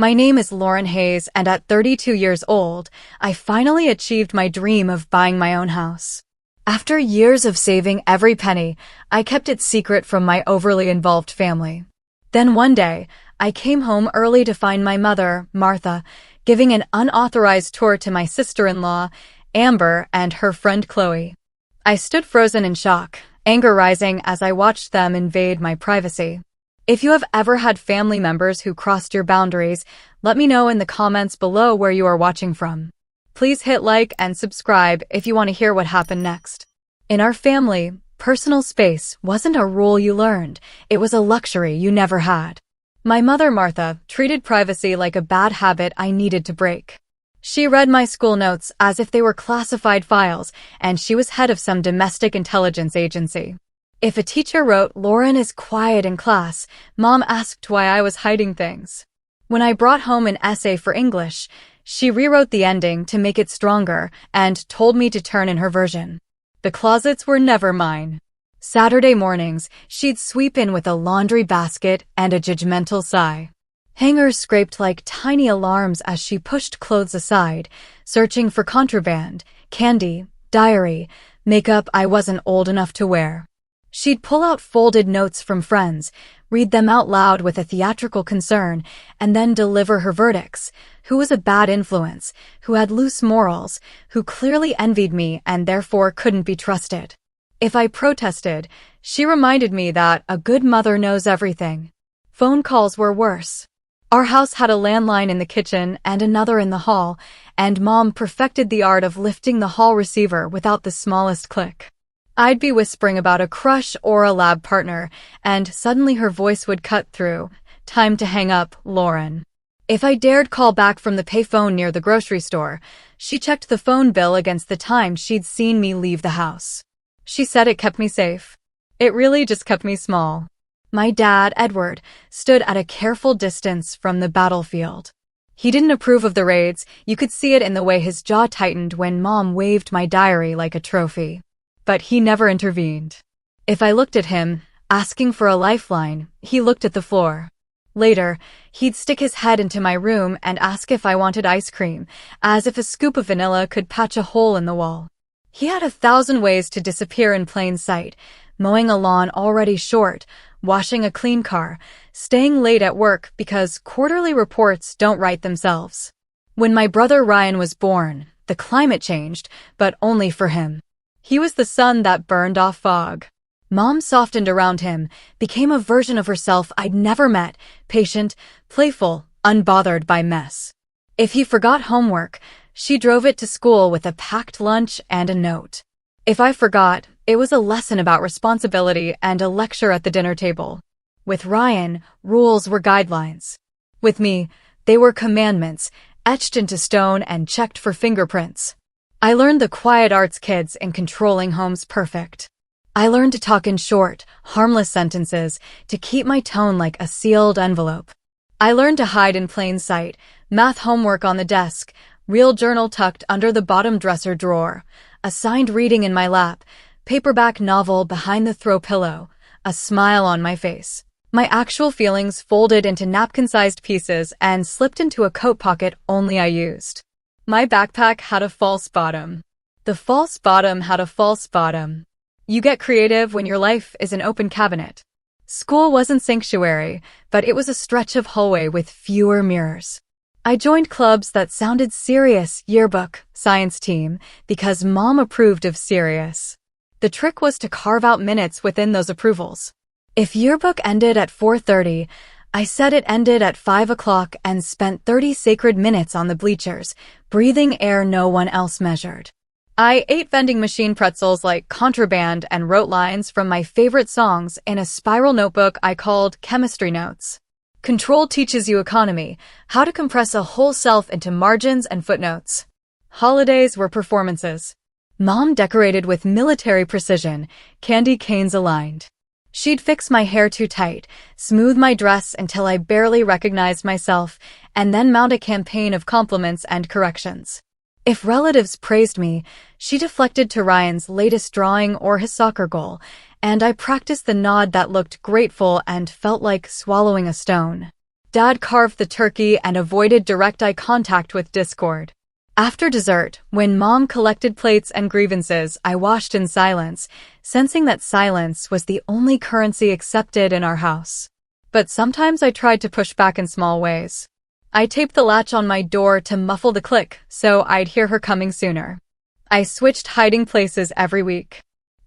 My name is Lauren Hayes, and at 32 years old, I finally achieved my dream of buying my own house. After years of saving every penny, I kept it secret from my overly involved family. Then one day, I came home early to find my mother, Martha, giving an unauthorized tour to my sister-in-law, Amber, and her friend Chloe. I stood frozen in shock, anger rising as I watched them invade my privacy. If you have ever had family members who crossed your boundaries, let me know in the comments below where you are watching from. Please hit like and subscribe if you want to hear what happened next. In our family, personal space wasn't a rule you learned, it was a luxury you never had. My mother, Martha, treated privacy like a bad habit I needed to break. She read my school notes as if they were classified files, and she was head of some domestic intelligence agency. If a teacher wrote, "Lauren is quiet in class," Mom asked why I was hiding things. When I brought home an essay for English, she rewrote the ending to make it stronger and told me to turn in her version. The closets were never mine. Saturday mornings, she'd sweep in with a laundry basket and a judgmental sigh. Hangers scraped like tiny alarms as she pushed clothes aside, searching for contraband, candy, diary, makeup I wasn't old enough to wear. She'd pull out folded notes from friends, read them out loud with a theatrical concern, and then deliver her verdicts. Who was a bad influence, who had loose morals, who clearly envied me and therefore couldn't be trusted. If I protested, she reminded me that a good mother knows everything. Phone calls were worse. Our house had a landline in the kitchen and another in the hall, and Mom perfected the art of lifting the hall receiver without the smallest click. I'd be whispering about a crush or a lab partner, and suddenly her voice would cut through. "Time to hang up, Lauren." If I dared call back from the payphone near the grocery store, she checked the phone bill against the time she'd seen me leave the house. She said it kept me safe. It really just kept me small. My dad, Edward, stood at a careful distance from the battlefield. He didn't approve of the raids. You could see it in the way his jaw tightened when Mom waved my diary like a trophy. But he never intervened. If I looked at him, asking for a lifeline, he looked at the floor. Later, he'd stick his head into my room and ask if I wanted ice cream, as if a scoop of vanilla could patch a hole in the wall. He had 1,000 ways to disappear in plain sight, mowing a lawn already short, washing a clean car, staying late at work because quarterly reports don't write themselves. When my brother Ryan was born, the climate changed, but only for him. He was the sun that burned off fog. Mom softened around him, became a version of herself I'd never met, patient, playful, unbothered by mess. If he forgot homework, she drove it to school with a packed lunch and a note. If I forgot, it was a lesson about responsibility and a lecture at the dinner table. With Ryan, rules were guidelines. With me, they were commandments, etched into stone and checked for fingerprints. I learned the quiet arts kids in controlling homes perfect. I learned to talk in short, harmless sentences, to keep my tone like a sealed envelope. I learned to hide in plain sight, math homework on the desk, real journal tucked under the bottom dresser drawer, a signed reading in my lap, paperback novel behind the throw pillow, a smile on my face. My actual feelings folded into napkin-sized pieces and slipped into a coat pocket only I used. My backpack had a false bottom. The false bottom had a false bottom. You get creative when your life is an open cabinet. School wasn't sanctuary, but it was a stretch of hallway with fewer mirrors. I joined clubs that sounded serious, yearbook, science team, because Mom approved of serious. The trick was to carve out minutes within those approvals. If yearbook ended at 4:30, I said it ended at 5 o'clock and spent 30 sacred minutes on the bleachers, breathing air no one else measured. I ate vending machine pretzels like contraband and wrote lines from my favorite songs in a spiral notebook I called chemistry notes. Control teaches you economy, how to compress a whole self into margins and footnotes. Holidays were performances. Mom decorated with military precision, candy canes aligned. She'd fix my hair too tight, smooth my dress until I barely recognized myself, and then mount a campaign of compliments and corrections. If relatives praised me, she deflected to Ryan's latest drawing or his soccer goal, and I practiced the nod that looked grateful and felt like swallowing a stone. Dad carved the turkey and avoided direct eye contact with Discord. After dessert, when Mom collected plates and grievances, I watched in silence, sensing that silence was the only currency accepted in our house. But sometimes I tried to push back in small ways. I taped the latch on my door to muffle the click, so I'd hear her coming sooner. I switched hiding places every week.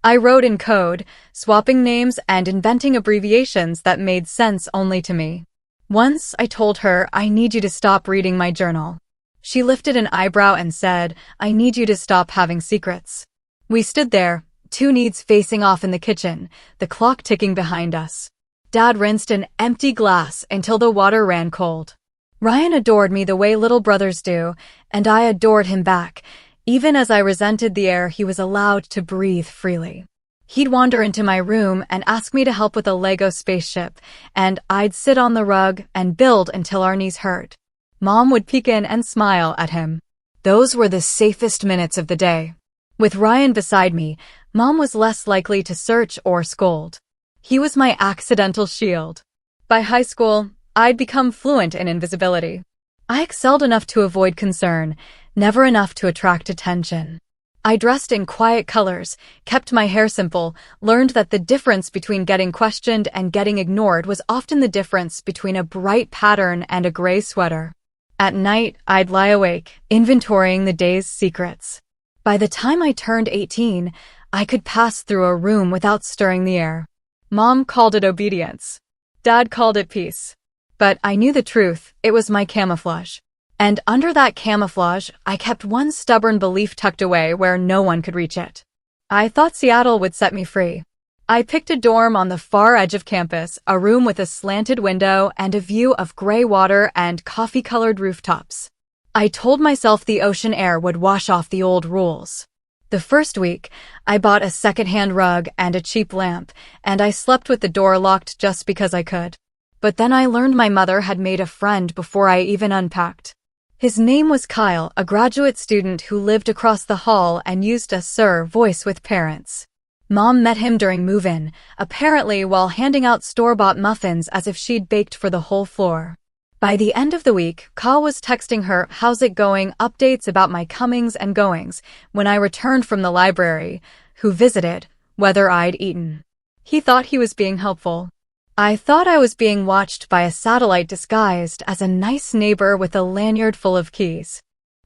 I wrote in code, swapping names and inventing abbreviations that made sense only to me. Once I told her, I need you to stop reading my journal. She lifted an eyebrow and said, I need you to stop having secrets. We stood there, two needs facing off in the kitchen, the clock ticking behind us. Dad rinsed an empty glass until the water ran cold. Ryan adored me the way little brothers do, and I adored him back, even as I resented the air he was allowed to breathe freely. He'd wander into my room and ask me to help with a Lego spaceship, and I'd sit on the rug and build until our knees hurt. Mom would peek in and smile at him. Those were the safest minutes of the day. With Ryan beside me, Mom was less likely to search or scold. He was my accidental shield. By high school, I'd become fluent in invisibility. I excelled enough to avoid concern, never enough to attract attention. I dressed in quiet colors, kept my hair simple, learned that the difference between getting questioned and getting ignored was often the difference between a bright pattern and a gray sweater. At night, I'd lie awake, inventorying the day's secrets. By the time I turned 18, I could pass through a room without stirring the air. Mom called it obedience. Dad called it peace. But I knew the truth, it was my camouflage. And under that camouflage, I kept one stubborn belief tucked away where no one could reach it. I thought Seattle would set me free. I picked a dorm on the far edge of campus, a room with a slanted window and a view of gray water and coffee-colored rooftops. I told myself the ocean air would wash off the old rules. The first week, I bought a secondhand rug and a cheap lamp, and I slept with the door locked just because I could. But then I learned my mother had made a friend before I even unpacked. His name was Kyle, a graduate student who lived across the hall and used a sir voice with parents. Mom met him during move-in, apparently while handing out store-bought muffins as if she'd baked for the whole floor. By the end of the week, Kyle was texting her, "How's it going?" updates about my comings and goings when I returned from the library, who visited, whether I'd eaten. He thought he was being helpful. I thought I was being watched by a satellite disguised as a nice neighbor with a lanyard full of keys.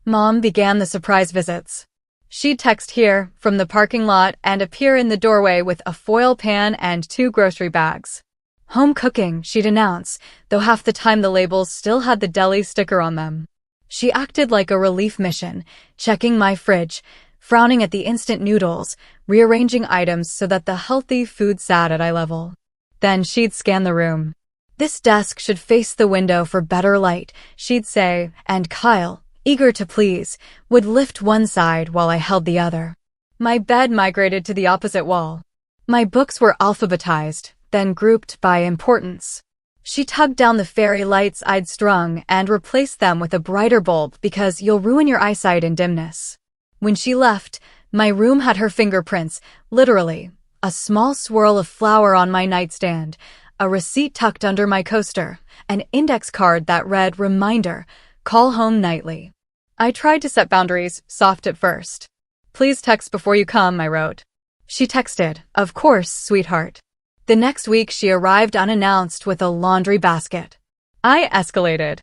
Mom began the surprise visits. She'd text here, from the parking lot, and appear in the doorway with a foil pan and 2 grocery bags. Home cooking, she'd announce, though half the time the labels still had the deli sticker on them. She acted like a relief mission, checking my fridge, frowning at the instant noodles, rearranging items so that the healthy food sat at eye level. Then she'd scan the room. "This desk should face the window for better light," she'd say, and Kyle, eager to please, would lift one side while I held the other. My bed migrated to the opposite wall. My books were alphabetized, then grouped by importance. She tugged down the fairy lights I'd strung and replaced them with a brighter bulb because you'll ruin your eyesight in dimness. When she left, my room had her fingerprints, literally. A small swirl of flour on my nightstand, a receipt tucked under my coaster, an index card that read, "Reminder, call home nightly." I tried to set boundaries, soft at first. "Please text before you come," I wrote. She texted, "Of course, sweetheart." The next week she arrived unannounced with a laundry basket. I escalated.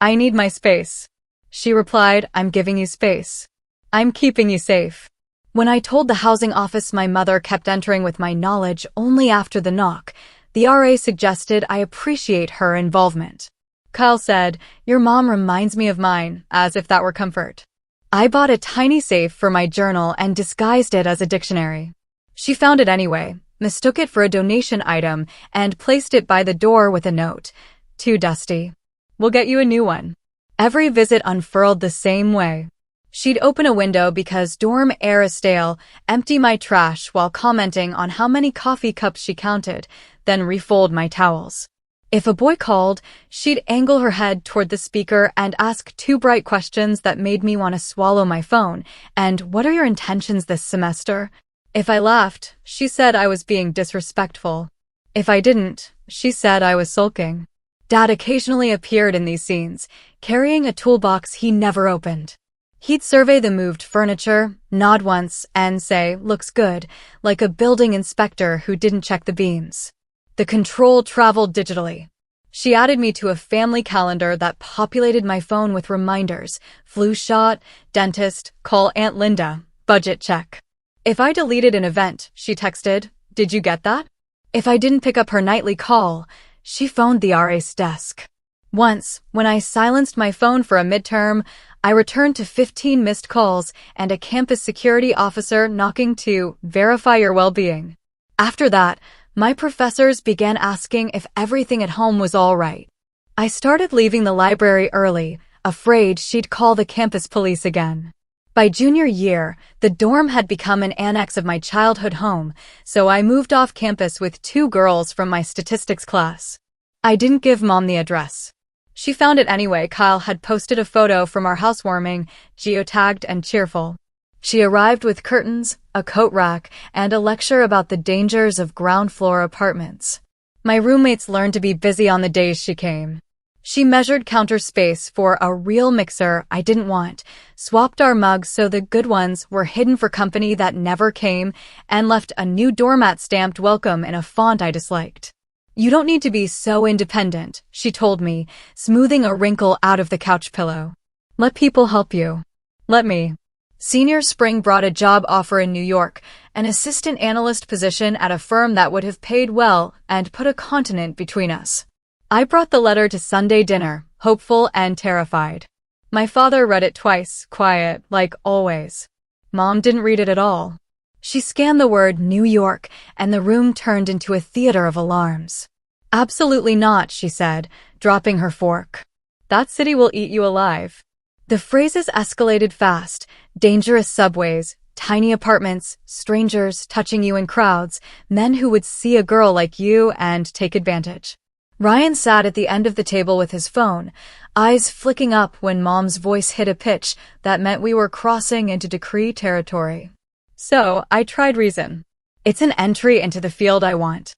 "I need my space." She replied, "I'm giving you space. I'm keeping you safe." When I told the housing office my mother kept entering with my knowledge only after the knock, the RA suggested I appreciate her involvement. Kyle said, "Your mom reminds me of mine," as if that were comfort. I bought a tiny safe for my journal and disguised it as a dictionary. She found it anyway, mistook it for a donation item, and placed it by the door with a note, "Too dusty. We'll get you a new one." Every visit unfurled the same way. She'd open a window because dorm air is stale, empty my trash while commenting on how many coffee cups she counted, then refold my towels. If a boy called, she'd angle her head toward the speaker and ask 2 bright questions that made me want to swallow my phone. "And what are your intentions this semester?" If I laughed, she said I was being disrespectful. If I didn't, she said I was sulking. Dad occasionally appeared in these scenes, carrying a toolbox he never opened. He'd survey the moved furniture, nod once, and say, "Looks good," like a building inspector who didn't check the beams. The control traveled digitally. She added me to a family calendar that populated my phone with reminders: flu shot, dentist, call Aunt Linda, budget check. If I deleted an event, she texted, "Did you get that?" If I didn't pick up her nightly call, she phoned the RA's desk. Once, when I silenced my phone for a midterm, I returned to 15 missed calls and a campus security officer knocking to verify your well-being. After that, my professors began asking if everything at home was all right. I started leaving the library early, afraid she'd call the campus police again. By junior year, the dorm had become an annex of my childhood home, so I moved off campus with 2 girls from my statistics class. I didn't give Mom the address. She found it anyway. Kyle had posted a photo from our housewarming, geotagged and cheerful. She arrived with curtains, a coat rack, and a lecture about the dangers of ground-floor apartments. My roommates learned to be busy on the days she came. She measured counter space for a real mixer I didn't want, swapped our mugs so the good ones were hidden for company that never came, and left a new doormat stamped "Welcome" in a font I disliked. "You don't need to be so independent," she told me, smoothing a wrinkle out of the couch pillow. "Let people help you." Let me. Senior spring brought a job offer in New York, an assistant analyst position at a firm that would have paid well and put a continent between us. I brought the letter to Sunday dinner, hopeful and terrified. My father read it twice, quiet, like always. Mom didn't read it at all. She scanned the word New York, and the room turned into a theater of alarms. "Absolutely not," she said, dropping her fork. "That city will eat you alive." The phrases escalated fast: dangerous subways, tiny apartments, strangers touching you in crowds, men who would see a girl like you and take advantage. Ryan sat at the end of the table with his phone, eyes flicking up when Mom's voice hit a pitch that meant we were crossing into decree territory. So, I tried reason. "It's an entry into the field I want.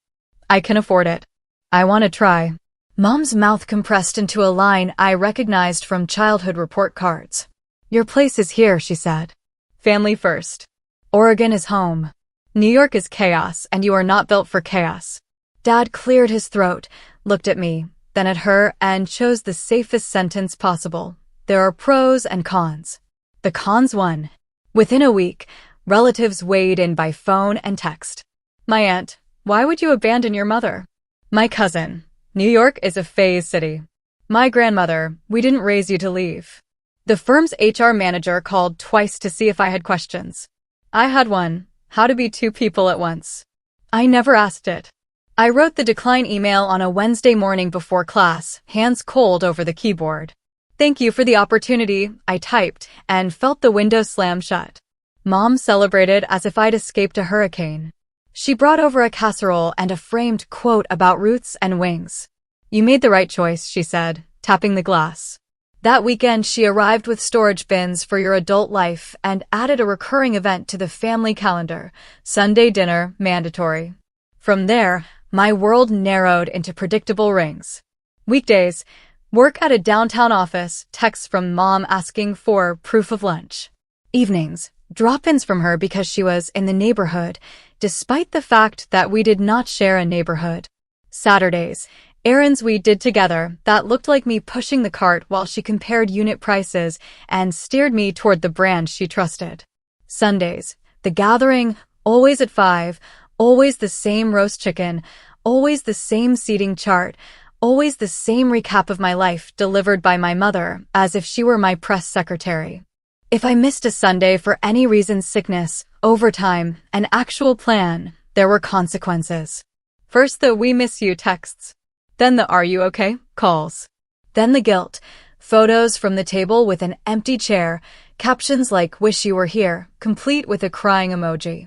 I can afford it. I want to try." Mom's mouth compressed into a line I recognized from childhood report cards. "Your place is here," she said. "Family first. Oregon is home. New York is chaos, and you are not built for chaos." Dad cleared his throat, looked at me, then at her, and chose the safest sentence possible. "There are pros and cons." The cons won. Within a week, relatives weighed in by phone and text. My aunt: "Why would you abandon your mother?" My cousin: "New York is a phase city." My grandmother: "We didn't raise you to leave." The firm's HR manager called twice to see if I had questions. I had one: how to be 2 people at once. I never asked it. I wrote the decline email on a Wednesday morning before class, hands cold over the keyboard. "Thank you for the opportunity," I typed, and felt the window slam shut. Mom celebrated as if I'd escaped a hurricane. She brought over a casserole and a framed quote about roots and wings. "You made the right choice," she said, tapping the glass. That weekend she arrived with storage bins for your adult life and added a recurring event to the family calendar: Sunday dinner, mandatory. From there, my world narrowed into predictable rings. Weekdays: work at a downtown office, texts from Mom asking for proof of lunch. Evenings: drop-ins from her because she was in the neighborhood, despite the fact that we did not share a neighborhood. Saturdays: errands we did together that looked like me pushing the cart while she compared unit prices and steered me toward the brand she trusted. Sundays: the gathering, always at 5, always the same roast chicken, always the same seating chart, always the same recap of my life delivered by my mother as if she were my press secretary. If I missed a Sunday for any reason: sickness, overtime, an actual plan, there were consequences. First the "we miss you" texts. Then the "are you okay" calls. Then the guilt, photos from the table with an empty chair, captions like "wish you were here," complete with a crying emoji.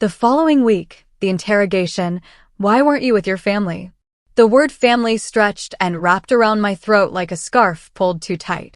The following week, the interrogation: "Why weren't you with your family?" The word family stretched and wrapped around my throat like a scarf pulled too tight.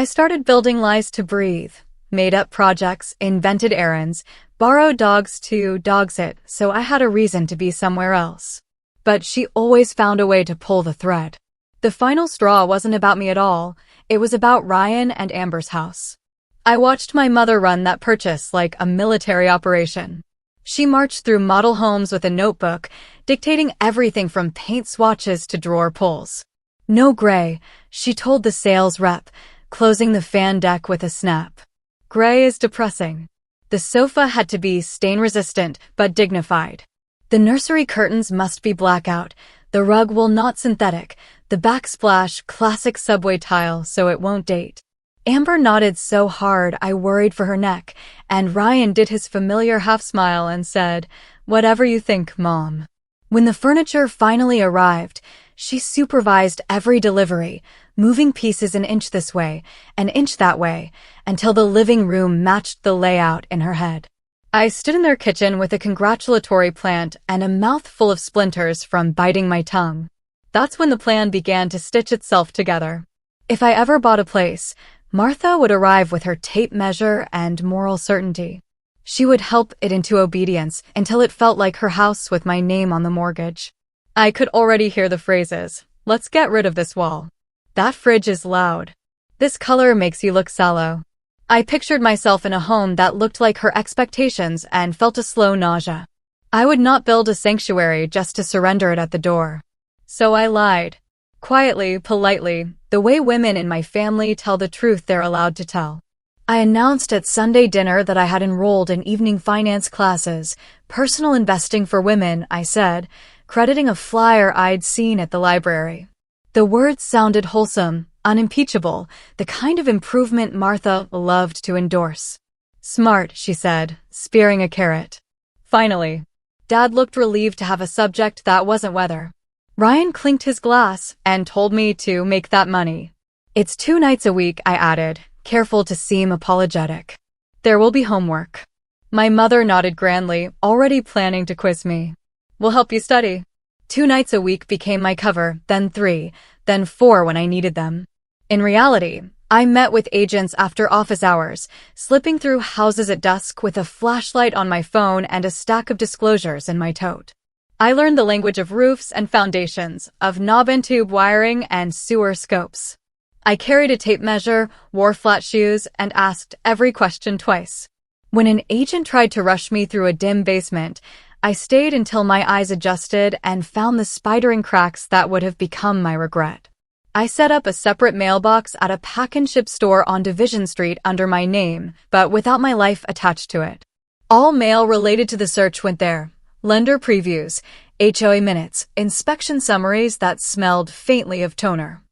I started building lies to breathe, made up projects, invented errands, borrowed dogs to dog sit so I had a reason to be somewhere else. But she always found a way to pull the thread. The final straw wasn't about me at all. It was about Ryan and Amber's house. I watched my mother run that purchase like a military operation. She marched through model homes with a notebook, dictating everything from paint swatches to drawer pulls. No gray, she told the sales rep, closing the fan deck with a snap. Gray is depressing. The sofa had to be stain-resistant but dignified. The nursery curtains must be blackout, the rug wool not synthetic, the backsplash classic subway tile so it won't date. Amber nodded so hard I worried for her neck, and Ryan did his familiar half-smile and said, "Whatever you think, Mom." When the furniture finally arrived, she supervised every delivery, moving pieces an inch this way, an inch that way, until the living room matched the layout in her head. I stood in their kitchen with a congratulatory plant and a mouth full of splinters from biting my tongue. That's when the plan began to stitch itself together. If I ever bought a place, Martha would arrive with her tape measure and moral certainty. She would help it into obedience until it felt like her house with my name on the mortgage. I could already hear the phrases, "Let's get rid of this wall." "That fridge is loud." "This color makes you look sallow." I pictured myself in a home that looked like her expectations and felt a slow nausea. I would not build a sanctuary just to surrender it at the door. So I lied. Quietly, politely, the way women in my family tell the truth they're allowed to tell. I announced at Sunday dinner that I had enrolled in evening finance classes, personal investing for women, I said, crediting a flyer I'd seen at the library. The words sounded wholesome, unimpeachable, the kind of improvement Martha loved to endorse. "Smart," she said, spearing a carrot. Finally. Dad looked relieved to have a subject that wasn't weather. Ryan clinked his glass and told me to make that money. "It's 2 nights a week," I added, careful to seem apologetic. "There will be homework." My mother nodded grandly, already planning to quiz me. "We'll help you study." 2 nights a week became my cover, then 3, then 4 when I needed them. In reality, I met with agents after office hours, slipping through houses at dusk with a flashlight on my phone and a stack of disclosures in my tote. I learned the language of roofs and foundations, of knob and tube wiring and sewer scopes. I carried a tape measure, wore flat shoes, and asked every question twice. When an agent tried to rush me through a dim basement, I stayed until my eyes adjusted and found the spidering cracks that would have become my regret. I set up a separate mailbox at a pack-and-ship store on Division Street under my name, but without my life attached to it. All mail related to the search went there. Lender previews, HOA minutes, inspection summaries that smelled faintly of toner.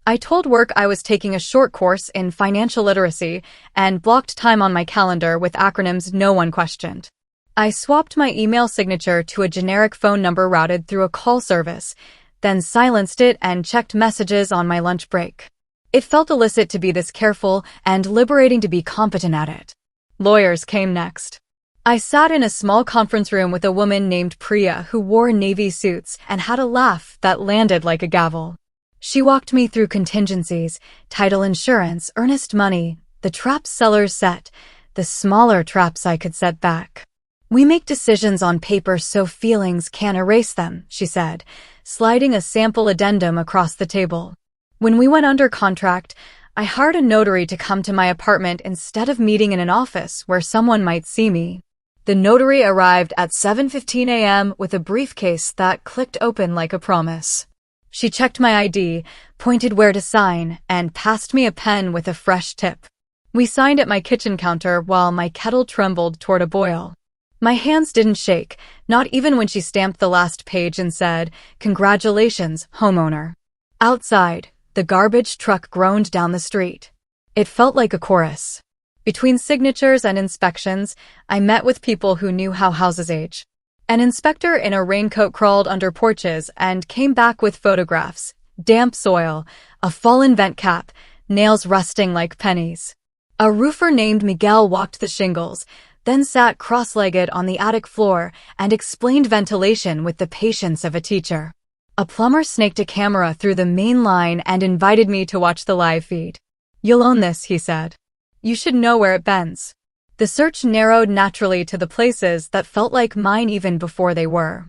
I told work I was taking a short course in financial literacy and blocked time on my calendar with acronyms no one questioned. I swapped my email signature to a generic phone number routed through a call service, then silenced it and checked messages on my lunch break. It felt illicit to be this careful and liberating to be competent at it. Lawyers came next. I sat in a small conference room with a woman named Priya who wore navy suits and had a laugh that landed like a gavel. She walked me through contingencies, title insurance, earnest money, the traps sellers set, the smaller traps I could set back. "We make decisions on paper so feelings can't erase them," she said, sliding a sample addendum across the table. When we went under contract, I hired a notary to come to my apartment instead of meeting in an office where someone might see me. The notary arrived at 7:15 a.m. with a briefcase that clicked open like a promise. She checked my ID, pointed where to sign, and passed me a pen with a fresh tip. We signed at my kitchen counter while my kettle trembled toward a boil. My hands didn't shake, not even when she stamped the last page and said, "Congratulations, homeowner." Outside, the garbage truck groaned down the street. It felt like a chorus. Between signatures and inspections, I met with people who knew how houses age. An inspector in a raincoat crawled under porches and came back with photographs, damp soil, a fallen vent cap, nails rusting like pennies. A roofer named Miguel walked the shingles, then sat cross-legged on the attic floor and explained ventilation with the patience of a teacher. A plumber snaked a camera through the main line and invited me to watch the live feed. "You'll own this," he said. "You should know where it bends." The search narrowed naturally to the places that felt like mine even before they were.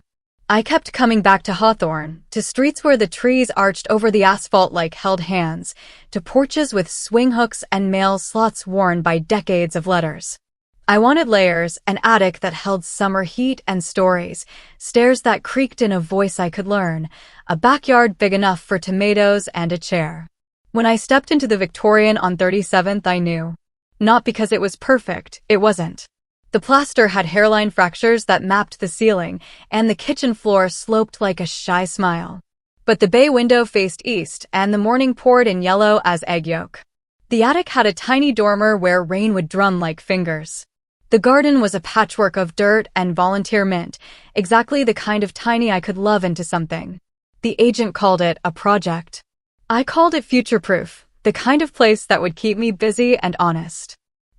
I kept coming back to Hawthorne, to streets where the trees arched over the asphalt like held hands, to porches with swing hooks and mail slots worn by decades of letters. I wanted layers, an attic that held summer heat and stories, stairs that creaked in a voice I could learn, a backyard big enough for tomatoes and a chair. When I stepped into the Victorian on 37th, I knew. Not because it was perfect, it wasn't. The plaster had hairline fractures that mapped the ceiling, and the kitchen floor sloped like a shy smile. But the bay window faced east, and the morning poured in yellow as egg yolk. The attic had a tiny dormer where rain would drum like fingers. The garden was a patchwork of dirt and volunteer mint, exactly the kind of tiny I could love into something. The agent called it a project. I called it future-proof, the kind of place that would keep me busy and honest.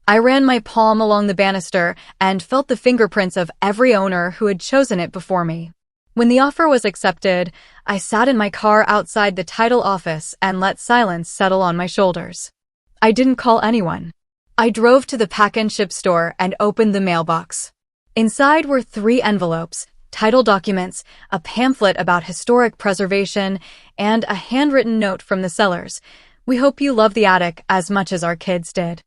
I ran my palm along the banister and felt the fingerprints of every owner who had chosen it before me. When the offer was accepted, I sat in my car outside the title office and let silence settle on my shoulders. I didn't call anyone. I drove to the pack-and-ship store and opened the mailbox. Inside were 3 envelopes, title documents, a pamphlet about historic preservation, and a handwritten note from the sellers. "We hope you love the attic as much as our kids did."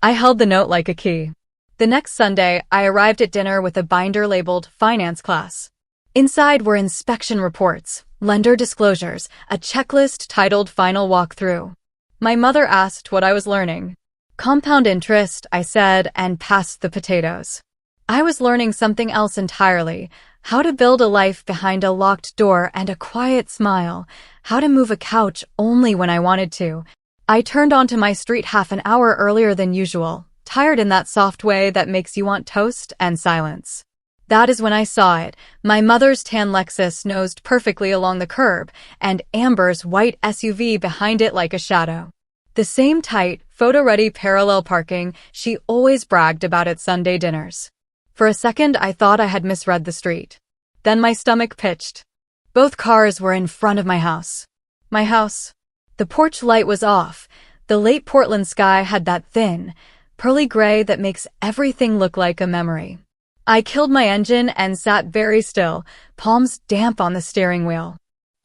I held the note like a key. The next Sunday, I arrived at dinner with a binder labeled Finance Class. Inside were inspection reports, lender disclosures, a checklist titled Final Walkthrough. My mother asked what I was learning. "Compound interest," I said, and passed the potatoes. I was learning something else entirely: how to build a life behind a locked door and a quiet smile, how to move a couch only when I wanted to. I turned onto my street half an hour earlier than usual, tired in that soft way that makes you want toast and silence. That is when I saw it. My mother's tan Lexus nosed perfectly along the curb, and Amber's white SUV behind it like a shadow. The same tight, photo-ready parallel parking she always bragged about at Sunday dinners. For a second, I thought I had misread the street. Then my stomach pitched. Both cars were in front of my house. My house. The porch light was off. The late Portland sky had that thin, pearly gray that makes everything look like a memory. I killed my engine and sat very still, palms damp on the steering wheel.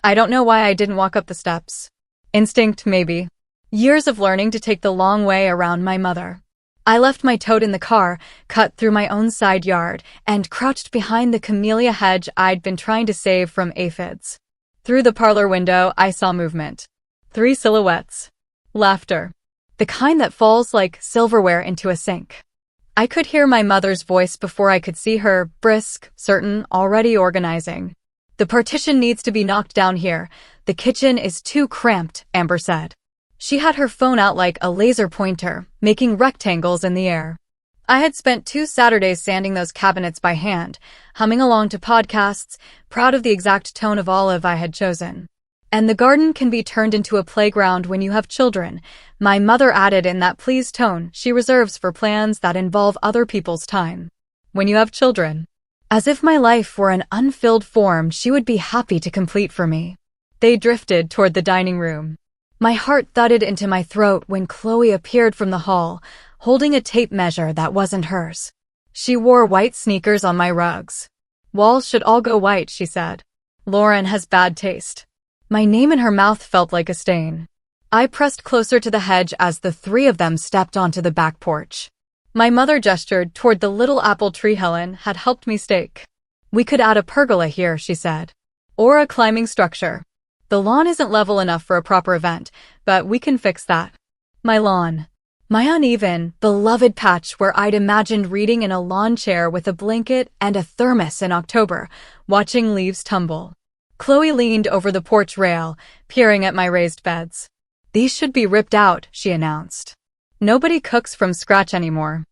I don't know why I didn't walk up the steps. Instinct, maybe. Years of learning to take the long way around my mother. I left my tote in the car, cut through my own side yard, and crouched behind the camellia hedge I'd been trying to save from aphids. Through the parlor window, I saw movement. 3 silhouettes. Laughter. The kind that falls like silverware into a sink. I could hear my mother's voice before I could see her, brisk, certain, already organizing. "The partition needs to be knocked down here. The kitchen is too cramped," Amber said. She had her phone out like a laser pointer, making rectangles in the air. I had spent 2 Saturdays sanding those cabinets by hand, humming along to podcasts, proud of the exact tone of olive I had chosen. "And the garden can be turned into a playground when you have children," my mother added in that pleased tone she reserves for plans that involve other people's time. "When you have children." As if my life were an unfilled form she would be happy to complete for me. They drifted toward the dining room. My heart thudded into my throat when Chloe appeared from the hall, holding a tape measure that wasn't hers. She wore white sneakers on my rugs. "Walls should all go white," she said. "Lauren has bad taste." My name in her mouth felt like a stain. I pressed closer to the hedge as the 3 of them stepped onto the back porch. My mother gestured toward the little apple tree Helen had helped me stake. "We could add a pergola here," she said. "Or a climbing structure. The lawn isn't level enough for a proper event, but we can fix that." My lawn. My uneven, beloved patch where I'd imagined reading in a lawn chair with a blanket and a thermos in October, watching leaves tumble. Chloe leaned over the porch rail, peering at my raised beds. "These should be ripped out," she announced. "Nobody cooks from scratch anymore."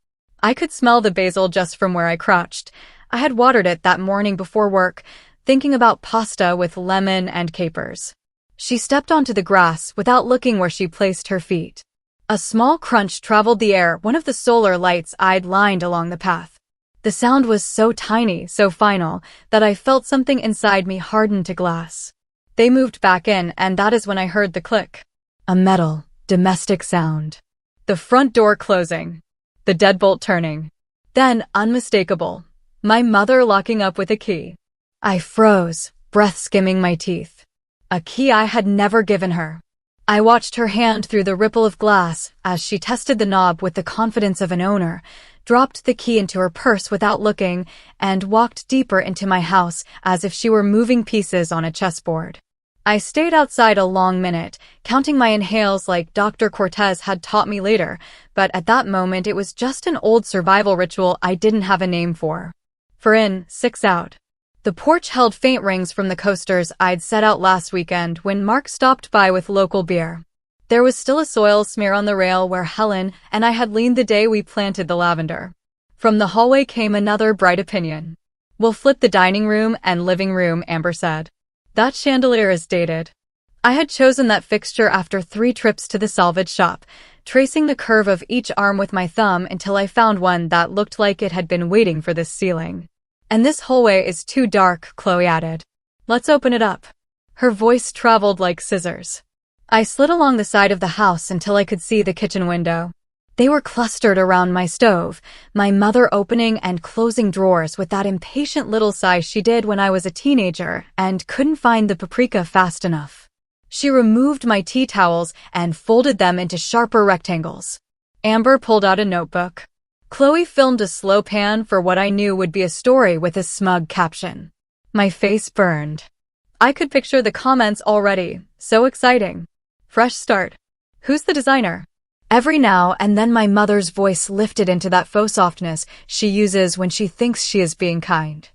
I could smell the basil just from where I crouched. I had watered it that morning before work, thinking about pasta with lemon and capers. She stepped onto the grass without looking where she placed her feet. A small crunch traveled the air, one of the solar lights I'd lined along the path. The sound was so tiny, so final, that I felt something inside me harden to glass. They moved back in, and that is when I heard the click. A metal, domestic sound. The front door closing. The deadbolt turning. Then, unmistakable, my mother locking up with a key. I froze, breath skimming my teeth. A key I had never given her. I watched her hand through the ripple of glass as she tested the knob with the confidence of an owner, dropped the key into her purse without looking, and walked deeper into my house as if she were moving pieces on a chessboard. I stayed outside a long minute, counting my inhales like Dr. Cortez had taught me later, but at that moment it was just an old survival ritual I didn't have a name for. 4 in, 6 out. The porch held faint rings from the coasters I'd set out last weekend when Mark stopped by with local beer. There was still a soil smear on the rail where Helen and I had leaned the day we planted the lavender. From the hallway came another bright opinion. "We'll flip the dining room and living room," Amber said. "That chandelier is dated." I had chosen that fixture after 3 trips to the salvage shop, tracing the curve of each arm with my thumb until I found one that looked like it had been waiting for this ceiling. "And this hallway is too dark," Chloe added. "Let's open it up." Her voice traveled like scissors. I slid along the side of the house until I could see the kitchen window. They were clustered around my stove, my mother opening and closing drawers with that impatient little sigh she did when I was a teenager and couldn't find the paprika fast enough. She removed my tea towels and folded them into sharper rectangles. Amber pulled out a notebook. Chloe filmed a slow pan for what I knew would be a story with a smug caption. My face burned. I could picture the comments already. So exciting. Fresh start. Who's the designer? Every now and then my mother's voice lifted into that faux softness she uses when she thinks she is being kind.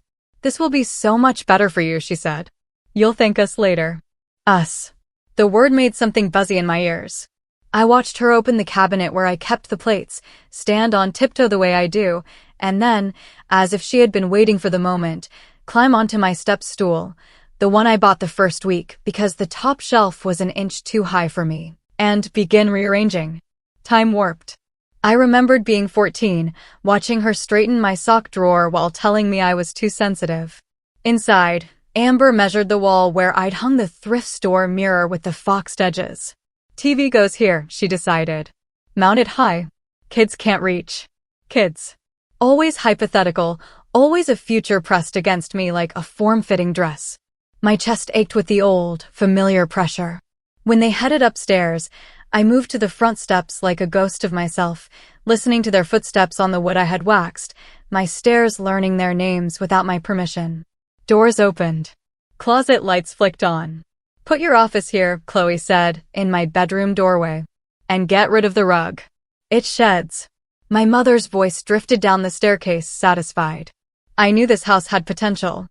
"This will be so much better for you," she said. "You'll thank us later." Us. The word made something buzzy in my ears. I watched her open the cabinet where I kept the plates, stand on tiptoe the way I do, and then, as if she had been waiting for the moment, climb onto my step stool, the one I bought the first week because the top shelf was an inch too high for me, and begin rearranging. Time warped. I remembered being 14, watching her straighten my sock drawer while telling me I was too sensitive. Inside, Amber measured the wall where I'd hung the thrift store mirror with the foxed edges. "TV goes here," she decided. "Mount it high. Kids can't reach." Kids. Always hypothetical, always a future pressed against me like a form-fitting dress. My chest ached with the old, familiar pressure. When they headed upstairs, I moved to the front steps like a ghost of myself, listening to their footsteps on the wood I had waxed, my stairs learning their names without my permission. Doors opened. Closet lights flicked on. "Put your office here," Chloe said, in my bedroom doorway. "And get rid of the rug. It sheds." My mother's voice drifted down the staircase, satisfied. I knew this house had potential.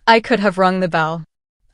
I could have rung the bell.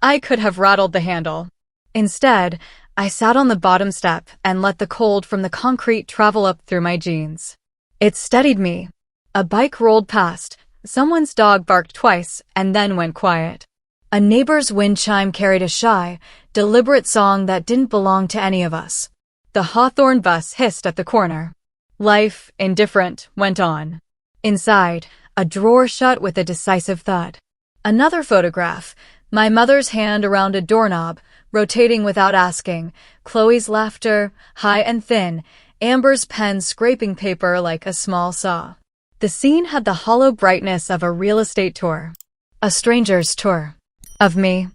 I could have rattled the handle. Instead, I sat on the bottom step and let the cold from the concrete travel up through my jeans. It steadied me. A bike rolled past, someone's dog barked twice and then went quiet. A neighbor's wind chime carried a shy, deliberate song that didn't belong to any of us. The Hawthorne bus hissed at the corner. Life, indifferent, went on. Inside, a drawer shut with a decisive thud. Another photograph, my mother's hand around a doorknob, rotating without asking, Chloe's laughter, high and thin, Amber's pen scraping paper like a small saw. The scene had the hollow brightness of a real estate tour. A stranger's tour. Of me.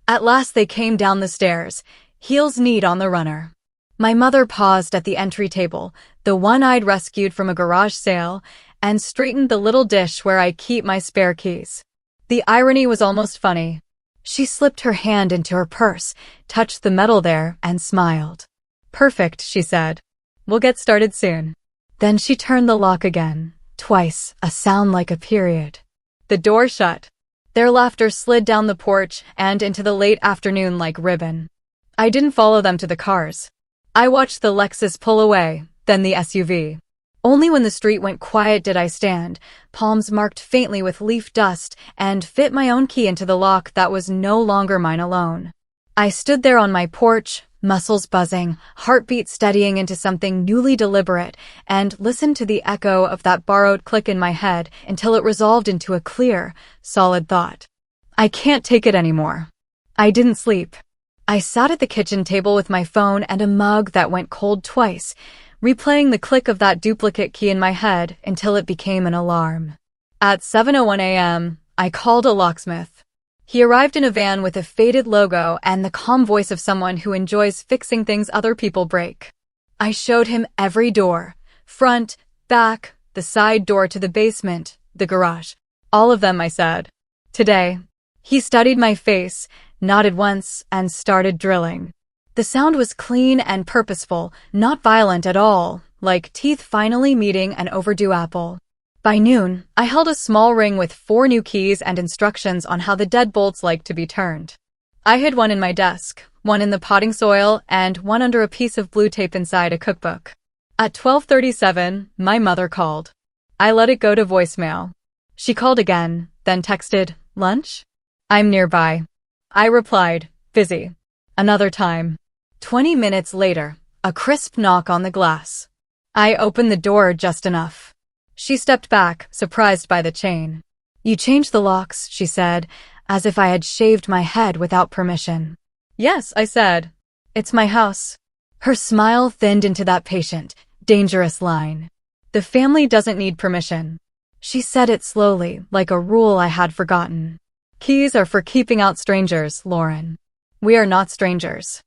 At last they came down the stairs, heels neat on the runner. My mother paused at the entry table, the one I'd rescued from a garage sale, and straightened the little dish where I keep my spare keys. The irony was almost funny. She slipped her hand into her purse, touched the metal there, and smiled. "Perfect," she said. "We'll get started soon." Then she turned the lock again, twice, a sound like a period. The door shut. Their laughter slid down the porch and into the late afternoon like ribbon. I didn't follow them to the cars. I watched the Lexus pull away, then the SUV. Only when the street went quiet did I stand, palms marked faintly with leaf dust, and fit my own key into the lock that was no longer mine alone. I stood there on my porch, muscles buzzing, heartbeat steadying into something newly deliberate, and listened to the echo of that borrowed click in my head until it resolved into a clear, solid thought. I can't take it anymore. I didn't sleep. I sat at the kitchen table with my phone and a mug that went cold twice, replaying the click of that duplicate key in my head until it became an alarm. At 7:01 a.m., I called a locksmith. He arrived in a van with a faded logo and the calm voice of someone who enjoys fixing things other people break. I showed him every door. Front, back, the side door to the basement, the garage. All of them, I said. Today. He studied my face, nodded once, and started drilling. The sound was clean and purposeful, not violent at all, like teeth finally meeting an overdue apple. By noon, I held a small ring with 4 new keys and instructions on how the deadbolts like to be turned. I hid one in my desk, one in the potting soil, and one under a piece of blue tape inside a cookbook. At 12:37, my mother called. I let it go to voicemail. She called again, then texted, "Lunch?" "I'm nearby." I replied, "Busy." Another time. 20 minutes later, a crisp knock on the glass. I opened the door just enough. She stepped back, surprised by the chain. "You changed the locks," she said, as if I had shaved my head without permission. "Yes," I said. "It's my house." Her smile thinned into that patient, dangerous line. "The family doesn't need permission." She said it slowly, like a rule I had forgotten. "Keys are for keeping out strangers, Lauren. We are not strangers."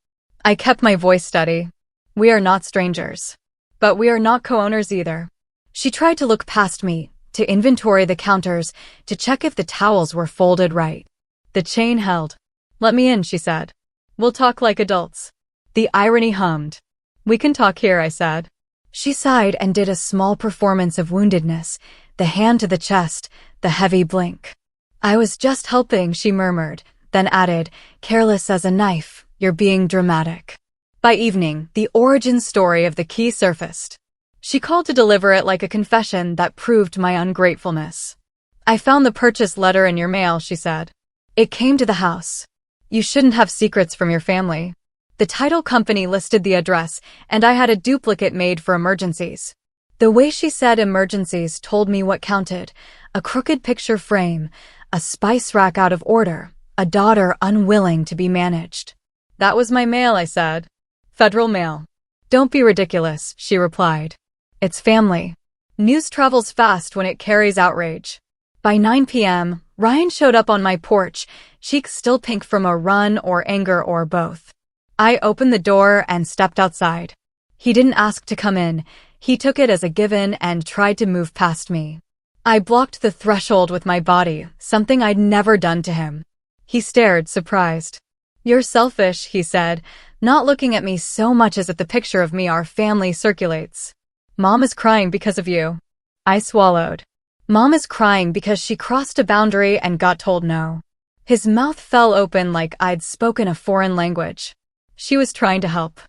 I kept my voice steady. "We are not strangers. But we are not co-owners either." She tried to look past me, to inventory the counters, to check if the towels were folded right. The chain held. "Let me in," she said. "We'll talk like adults." The irony hummed. "We can talk here," I said. She sighed and did a small performance of woundedness, the hand to the chest, the heavy blink. "I was just helping," she murmured, then added, "Careless as a knife, you're being dramatic." By evening, the origin story of the key surfaced. She called to deliver it like a confession that proved my ungratefulness. "I found the purchase letter in your mail," she said. "It came to the house. You shouldn't have secrets from your family." The title company listed the address, and I had a duplicate made for emergencies. The way she said emergencies told me what counted: a crooked picture frame, a spice rack out of order, a daughter unwilling to be managed. "That was my mail," I said. "Federal mail." "Don't be ridiculous," she replied. "It's family. News travels fast when it carries outrage." By 9 p.m., Ryan showed up on my porch, cheeks still pink from a run or anger or both. I opened the door and stepped outside. He didn't ask to come in. He took it as a given and tried to move past me. I blocked the threshold with my body, something I'd never done to him. He stared, surprised. "You're selfish," he said, not looking at me so much as at the picture of me our family circulates. "Mom is crying because of you." I swallowed. Mom is crying because she crossed a boundary and got told no. His mouth fell open like I'd spoken a foreign language. "She was trying to help.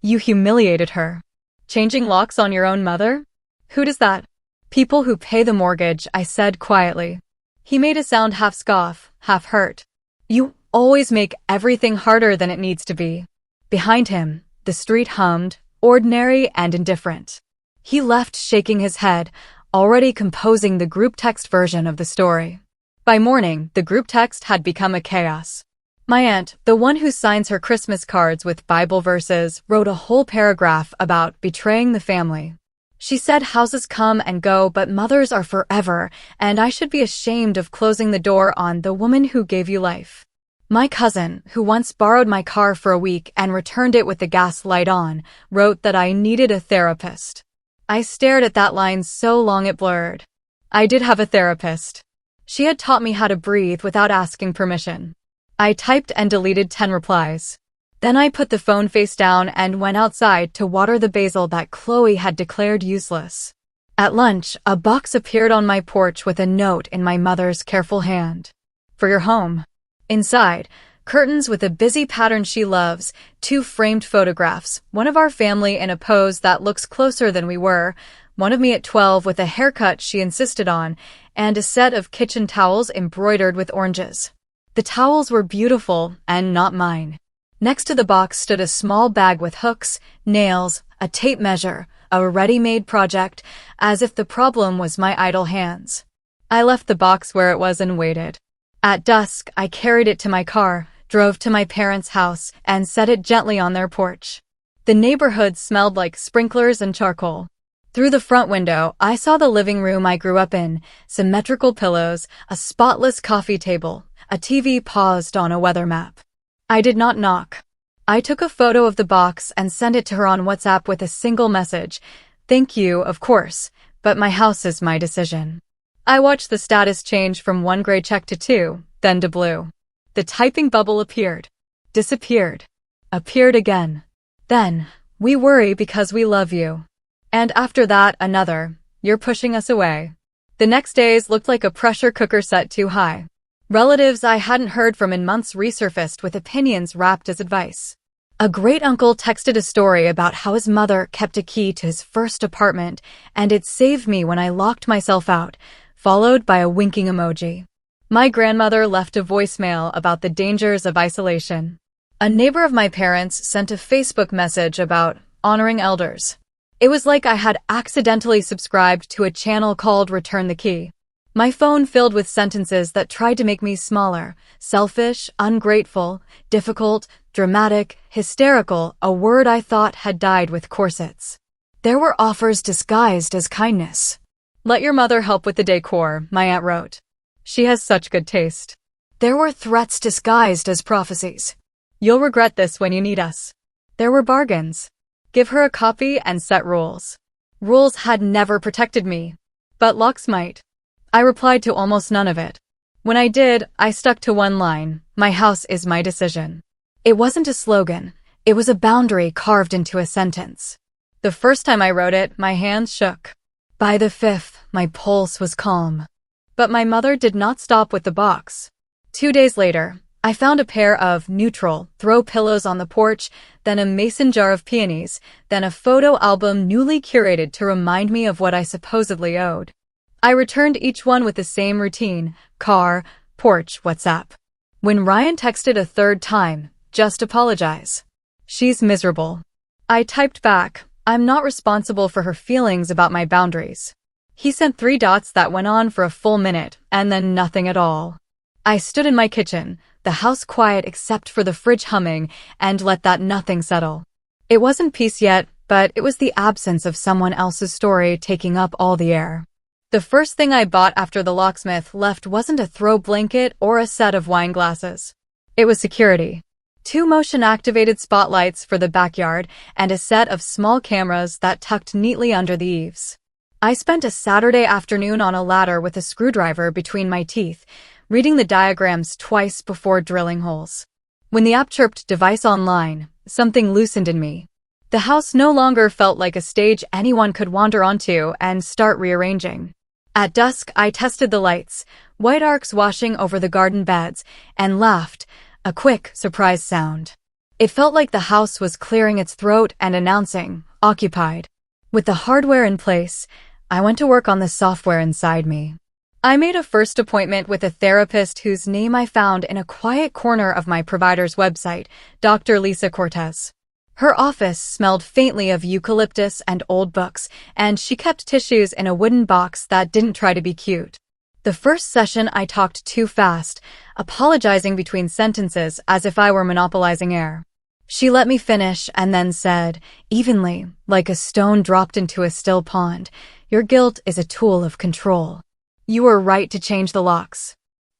You humiliated her. Changing locks on your own mother? Who does that?" "People who pay the mortgage," I said quietly. He made a sound half scoff, half hurt. "You always make everything harder than it needs to be." Behind him, the street hummed, ordinary and indifferent. He left shaking his head, already composing the group text version of the story. By morning, the group text had become a chaos. My aunt, the one who signs her Christmas cards with Bible verses, wrote a whole paragraph about betraying the family. She said houses come and go, but mothers are forever, and I should be ashamed of closing the door on the woman who gave you life. My cousin, who once borrowed my car for a week and returned it with the gas light on, wrote that I needed a therapist. I stared at that line so long it blurred. I did have a therapist. She had taught me how to breathe without asking permission. I typed and deleted 10 replies. Then I put the phone face down and went outside to water the basil that Chloe had declared useless. At lunch, a box appeared on my porch with a note in my mother's careful hand. "For your home." Inside, curtains with a busy pattern she loves, 2 framed photographs, one of our family in a pose that looks closer than we were, one of me at 12 with a haircut she insisted on, and a set of kitchen towels embroidered with oranges. The towels were beautiful and not mine. Next to the box stood a small bag with hooks, nails, a tape measure, a ready-made project, as if the problem was my idle hands. I left the box where it was and waited. At dusk, I carried it to my car, drove to my parents' house, and set it gently on their porch. The neighborhood smelled like sprinklers and charcoal. Through the front window, I saw the living room I grew up in, symmetrical pillows, a spotless coffee table, a TV paused on a weather map. I did not knock. I took a photo of the box and sent it to her on WhatsApp with a single message. Thank you, of course, but my house is my decision. I watched the status change from 1 gray check to 2, then to blue. The typing bubble appeared, disappeared, appeared again. Then, we worry because we love you. And after that, another, you're pushing us away. The next days looked like a pressure cooker set too high. Relatives I hadn't heard from in months resurfaced with opinions wrapped as advice. A great-uncle texted a story about how his mother kept a key to his first apartment, and it saved me when I locked myself out, followed by a winking emoji. My grandmother left a voicemail about the dangers of isolation. A neighbor of my parents sent a Facebook message about honoring elders. It was like I had accidentally subscribed to a channel called Return the Key. My phone filled with sentences that tried to make me smaller, selfish, ungrateful, difficult, dramatic, hysterical, a word I thought had died with corsets. There were offers disguised as kindness. Let your mother help with the decor, my aunt wrote. She has such good taste. There were threats disguised as prophecies. You'll regret this when you need us. There were bargains. Give her a copy and set rules. Rules had never protected me, but locks might. I replied to almost none of it. When I did, I stuck to one line, my house is my decision. It wasn't a slogan, it was a boundary carved into a sentence. The first time I wrote it, my hands shook. By the 5th, my pulse was calm. But my mother did not stop with the box. 2 days later, I found a pair of neutral throw pillows on the porch, then a mason jar of peonies, then a photo album newly curated to remind me of what I supposedly owed. I returned each one with the same routine, car, porch, WhatsApp. When Ryan texted a third time, just apologize. She's miserable. I typed back, I'm not responsible for her feelings about my boundaries. He sent 3 dots that went on for a full minute, and then nothing at all. I stood in my kitchen, the house quiet except for the fridge humming, and let that nothing settle. It wasn't peace yet, but it was the absence of someone else's story taking up all the air. The first thing I bought after the locksmith left wasn't a throw blanket or a set of wine glasses. It was security. 2 motion-activated spotlights for the backyard and a set of small cameras that tucked neatly under the eaves. I spent a Saturday afternoon on a ladder with a screwdriver between my teeth, reading the diagrams twice before drilling holes. When the app chirped device online, something loosened in me. The house no longer felt like a stage anyone could wander onto and start rearranging. At dusk, I tested the lights, white arcs washing over the garden beds, and laughed, a quick, surprise sound. It felt like the house was clearing its throat and announcing, occupied. With the hardware in place, I went to work on the software inside me. I made a first appointment with a therapist whose name I found in a quiet corner of my provider's website, Dr. Lisa Cortez. Her office smelled faintly of eucalyptus and old books, and she kept tissues in a wooden box that didn't try to be cute. The first session I talked too fast, apologizing between sentences as if I were monopolizing air. She let me finish and then said, evenly, like a stone dropped into a still pond, your guilt is a tool of control. You were right to change the locks.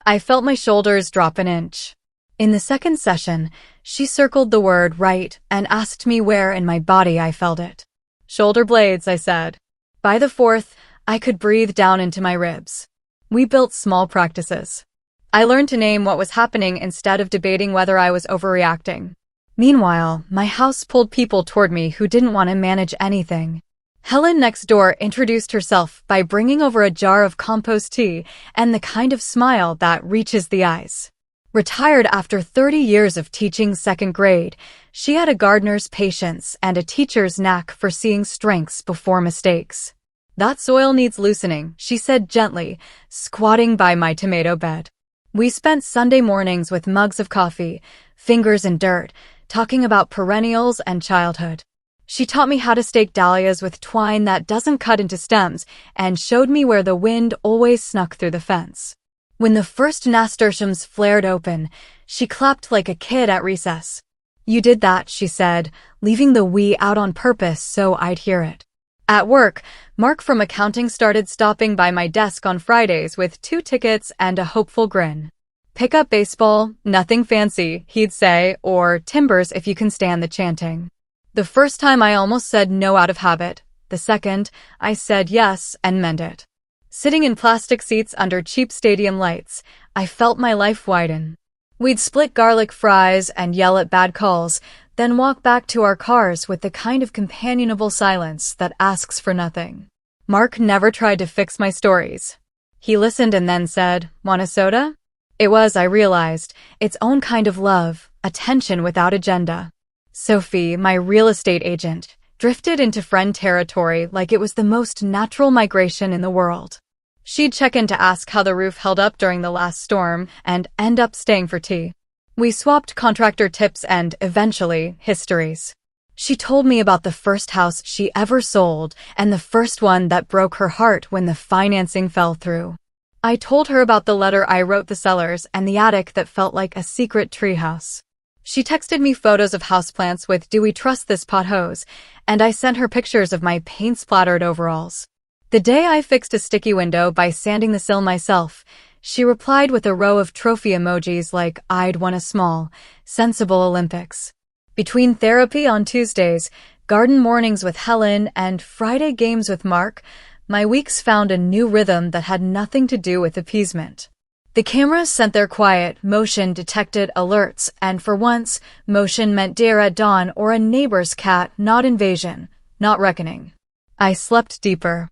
I felt my shoulders drop an inch. In the second session, she circled the word right and asked me where in my body I felt it. Shoulder blades, I said. By the 4th, I could breathe down into my ribs. We built small practices. I learned to name what was happening instead of debating whether I was overreacting. Meanwhile, my house pulled people toward me who didn't want to manage anything. Helen next door introduced herself by bringing over a jar of compost tea and the kind of smile that reaches the eyes. Retired after 30 years of teaching 2nd grade, she had a gardener's patience and a teacher's knack for seeing strengths before mistakes. That soil needs loosening, she said gently, squatting by my tomato bed. We spent Sunday mornings with mugs of coffee, fingers in dirt, talking about perennials and childhood. She taught me how to stake dahlias with twine that doesn't cut into stems and showed me where the wind always snuck through the fence. When the first nasturtiums flared open, she clapped like a kid at recess. You did that, she said, leaving the we out on purpose so I'd hear it. At work, Mark from accounting started stopping by my desk on Fridays with 2 tickets and a hopeful grin. Pick up baseball, nothing fancy, he'd say, or timbers if you can stand the chanting. The first time I almost said no out of habit. The second, I said yes and meant it. Sitting in plastic seats under cheap stadium lights, I felt my life widen. We'd split garlic fries and yell at bad calls, then walk back to our cars with the kind of companionable silence that asks for nothing. Mark never tried to fix my stories. He listened and then said, "Want a soda?" It was, I realized, its own kind of love, attention without agenda. Sophie, my real estate agent, drifted into friend territory like it was the most natural migration in the world. She'd check in to ask how the roof held up during the last storm and end up staying for tea. We swapped contractor tips and, eventually, histories. She told me about the first house she ever sold and the first one that broke her heart when the financing fell through. I told her about the letter I wrote the sellers and the attic that felt like a secret treehouse. She texted me photos of houseplants with "Do we trust this pot hose?" and I sent her pictures of my paint-splattered overalls. The day I fixed a sticky window by sanding the sill myself, she replied with a row of trophy emojis like I'd won a small, sensible Olympics. Between therapy on Tuesdays, garden mornings with Helen, and Friday games with Mark, my weeks found a new rhythm that had nothing to do with appeasement. The cameras sent their quiet, motion-detected alerts, and for once, motion meant deer at dawn or a neighbor's cat, not invasion, not reckoning. I slept deeper.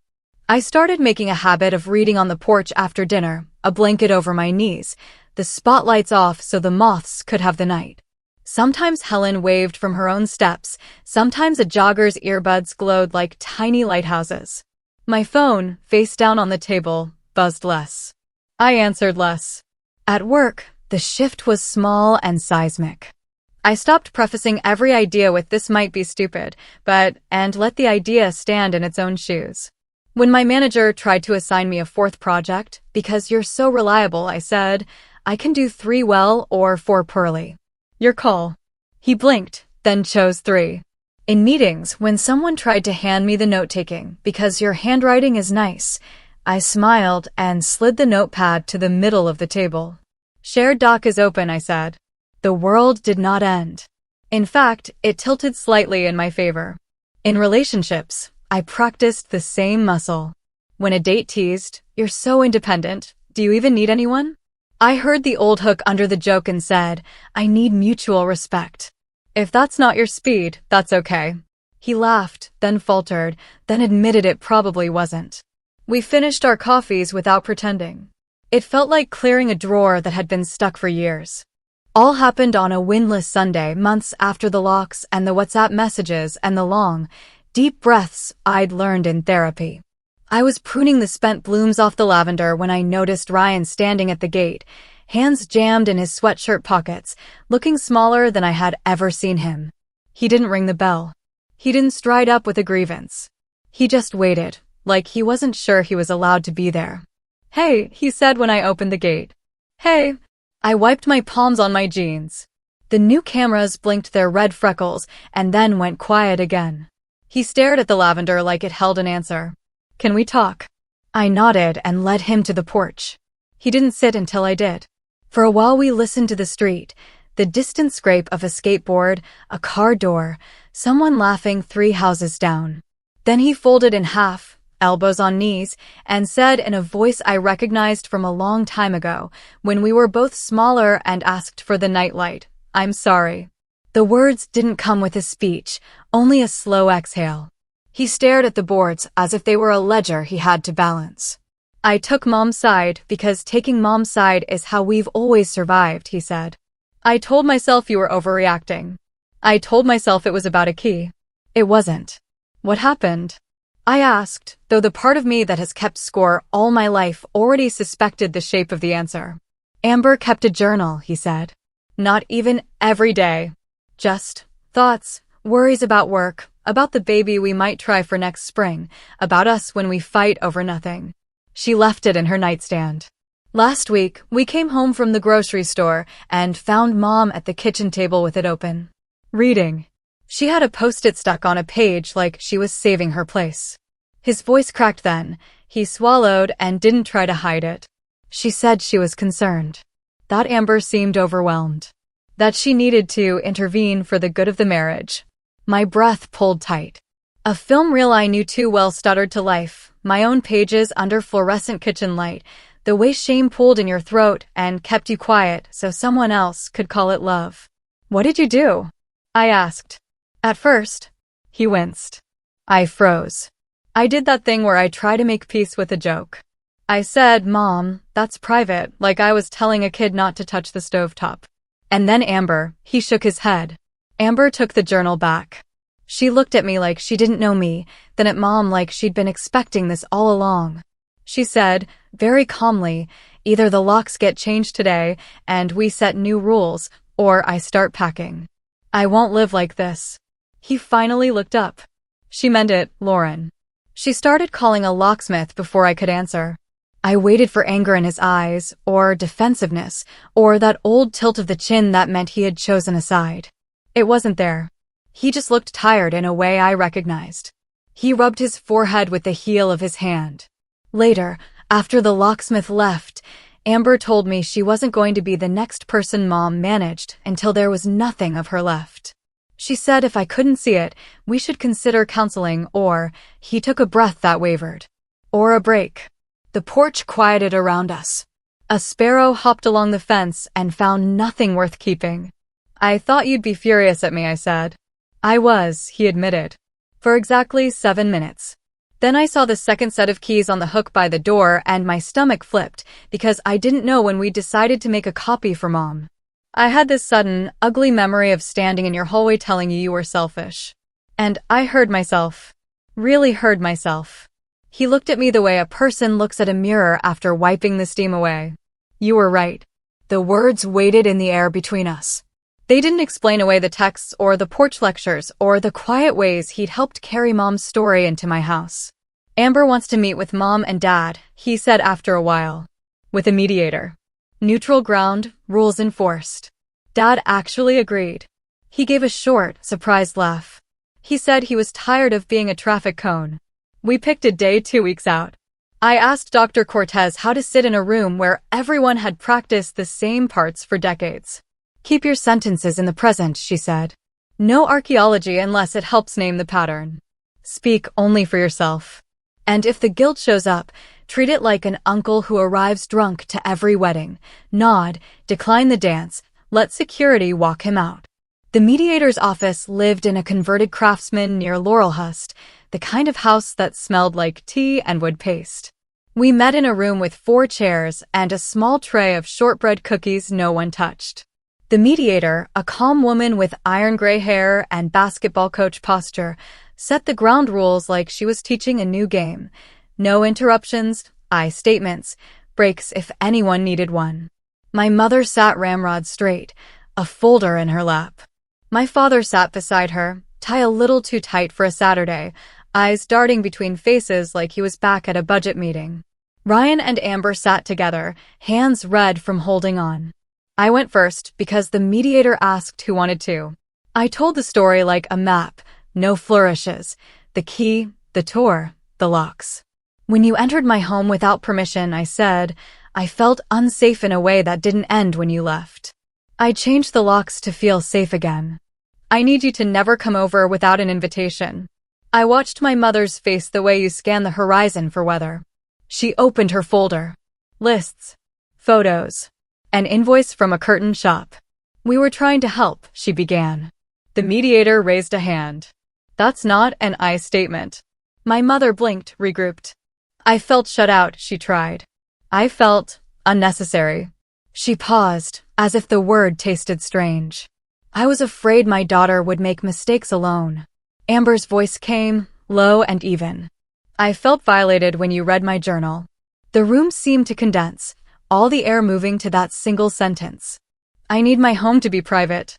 I started making a habit of reading on the porch after dinner, a blanket over my knees, the spotlights off so the moths could have the night. Sometimes Helen waved from her own steps, sometimes a jogger's earbuds glowed like tiny lighthouses. My phone, face down on the table, buzzed less. I answered less. At work, the shift was small and seismic. I stopped prefacing every idea with "this might be stupid," and let the idea stand in its own shoes. When my manager tried to assign me a fourth project, "Because you're so reliable," I said, "I can do 3 well or 4 poorly. Your call." He blinked, then chose 3. In meetings, when someone tried to hand me the note-taking, "Because your handwriting is nice," I smiled and slid the notepad to the middle of the table. "Shared doc is open," I said. The world did not end. In fact, it tilted slightly in my favor. In relationships, I practiced the same muscle. When a date teased, "You're so independent, do you even need anyone?" I heard the old hook under the joke and said, "I need mutual respect. If that's not your speed, that's okay." He laughed, then faltered, then admitted it probably wasn't. We finished our coffees without pretending. It felt like clearing a drawer that had been stuck for years. All happened on a windless Sunday, months after the locks and the WhatsApp messages and the long, deep breaths I'd learned in therapy. I was pruning the spent blooms off the lavender when I noticed Ryan standing at the gate, hands jammed in his sweatshirt pockets, looking smaller than I had ever seen him. He didn't ring the bell. He didn't stride up with a grievance. He just waited, like he wasn't sure he was allowed to be there. "Hey," he said when I opened the gate. "Hey." I wiped my palms on my jeans. The new cameras blinked their red freckles and then went quiet again. He stared at the lavender like it held an answer. "Can we talk?" I nodded and led him to the porch. He didn't sit until I did. For a while we listened to the street, the distant scrape of a skateboard, a car door, someone laughing 3 houses down. Then he folded in half, elbows on knees, and said in a voice I recognized from a long time ago, when we were both smaller and asked for the nightlight, "I'm sorry." The words didn't come with a speech, only a slow exhale. He stared at the boards as if they were a ledger he had to balance. "I took Mom's side because taking Mom's side is how we've always survived," he said. "I told myself you were overreacting. I told myself it was about a key. It wasn't." "What happened?" I asked, though the part of me that has kept score all my life already suspected the shape of the answer. "Amber kept a journal," he said. "Not even every day. Just thoughts, worries about work, about the baby we might try for next spring, about us when we fight over nothing." She left it in her nightstand. Last week, we came home from the grocery store and found Mom at the kitchen table with it open. Reading. She had a Post-it stuck on a page like she was saving her place. His voice cracked then. He swallowed and didn't try to hide it. She said she was concerned. That Amber seemed overwhelmed. That she needed to intervene for the good of the marriage. My breath pulled tight. A film reel I knew too well stuttered to life, my own pages under fluorescent kitchen light, the way shame pulled in your throat and kept you quiet so someone else could call it love. What did you do? I asked. At first, he winced. I froze. I did that thing where I try to make peace with a joke. I said, Mom, that's private, like I was telling a kid not to touch the stovetop. And then Amber, he shook his head. Amber took the journal back. She looked at me like she didn't know me, then at Mom like she'd been expecting this all along. She said, very calmly, either the locks get changed today and we set new rules, or I start packing. I won't live like this. He finally looked up. She meant it, Lauren. She started calling a locksmith before I could answer. I waited for anger in his eyes, or defensiveness, or that old tilt of the chin that meant he had chosen a side. It wasn't there. He just looked tired in a way I recognized. He rubbed his forehead with the heel of his hand. Later, after the locksmith left, Amber told me she wasn't going to be the next person Mom managed until there was nothing of her left. She said if I couldn't see it, we should consider counseling or, he took a breath that wavered, or a break. The porch quieted around us. A sparrow hopped along the fence and found nothing worth keeping. I thought you'd be furious at me, I said. I was, he admitted. For exactly 7 minutes. Then I saw the second set of keys on the hook by the door and my stomach flipped because I didn't know when we decided to make a copy for Mom. I had this sudden, ugly memory of standing in your hallway telling you were selfish. And I heard myself. Really heard myself. He looked at me the way a person looks at a mirror after wiping the steam away. You were right. The words waited in the air between us. They didn't explain away the texts or the porch lectures or the quiet ways he'd helped carry Mom's story into my house. Amber wants to meet with Mom and Dad, he said after a while. With a mediator. Neutral ground, rules enforced. Dad actually agreed. He gave a short, surprised laugh. He said he was tired of being a traffic cone. We picked a day 2 weeks out. I asked Dr. Cortez how to sit in a room where everyone had practiced the same parts for decades. Keep your sentences in the present, she said. No archaeology unless it helps name the pattern. Speak only for yourself. And if the guilt shows up, treat it like an uncle who arrives drunk to every wedding. Nod, decline the dance, let security walk him out. The mediator's office lived in a converted Craftsman near Laurelhurst, the kind of house that smelled like tea and wood paste. We met in a room with 4 chairs and a small tray of shortbread cookies no one touched. The mediator, a calm woman with iron gray hair and basketball coach posture, set the ground rules like she was teaching a new game. No interruptions, I statements, breaks if anyone needed one. My mother sat ramrod straight, a folder in her lap. My father sat beside her, tie a little too tight for a Saturday, eyes darting between faces like he was back at a budget meeting. Ryan and Amber sat together, hands red from holding on. I went first because the mediator asked who wanted to. I told the story like a map, no flourishes, the key, the tour, the locks. When you entered my home without permission, I said, I felt unsafe in a way that didn't end when you left. I changed the locks to feel safe again. I need you to never come over without an invitation. I watched my mother's face the way you scan the horizon for weather. She opened her folder. Lists. Photos. An invoice from a curtain shop. We were trying to help, she began. The mediator raised a hand. That's not an I statement. My mother blinked, regrouped. I felt shut out, she tried. I felt unnecessary. She paused, as if the word tasted strange. I was afraid my daughter would make mistakes alone. Amber's voice came, low and even. I felt violated when you read my journal. The room seemed to condense, all the air moving to that single sentence. I need my home to be private.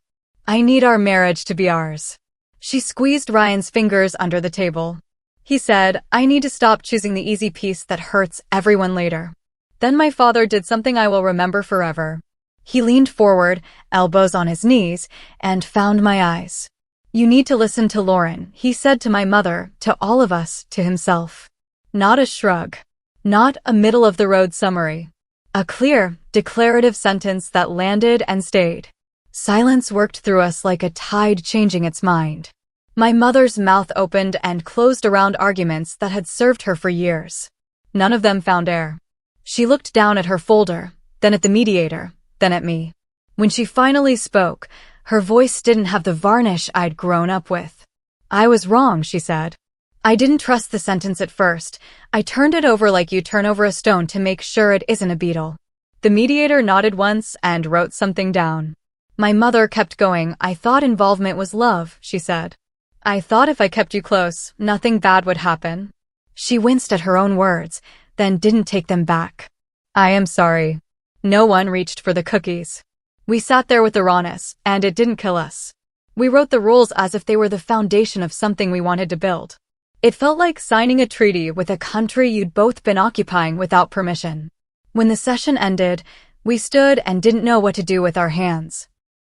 I need our marriage to be ours. She squeezed Ryan's fingers under the table. He said, I need to stop choosing the easy piece that hurts everyone later. Then my father did something I will remember forever. He leaned forward, elbows on his knees, and found my eyes. You need to listen to Lauren, he said to my mother, to all of us, to himself. Not a shrug. Not a middle-of-the-road summary. A clear, Declarative sentence that landed and stayed. Silence worked through us like a tide changing its mind. My mother's mouth opened and closed around arguments that had served her for years. None of them found air. She looked down at her folder, then at the mediator, then at me. When she finally spoke, her voice didn't have the varnish I'd grown up with. "I was wrong," she said. I didn't trust the sentence at first. I turned it over like you turn over a stone to make sure it isn't a beetle. The mediator nodded once and wrote something down. My mother kept going. "I thought involvement was love," she said. "I thought if I kept you close, nothing bad would happen." She winced at her own words, then didn't take them back. "I am sorry." No one reached for the cookies. We sat there with the rawness, and it didn't kill us. We wrote the rules as if they were the foundation of something we wanted to build. It felt like signing a treaty with a country you'd both been occupying without permission. When the session ended, we stood and didn't know what to do with our hands.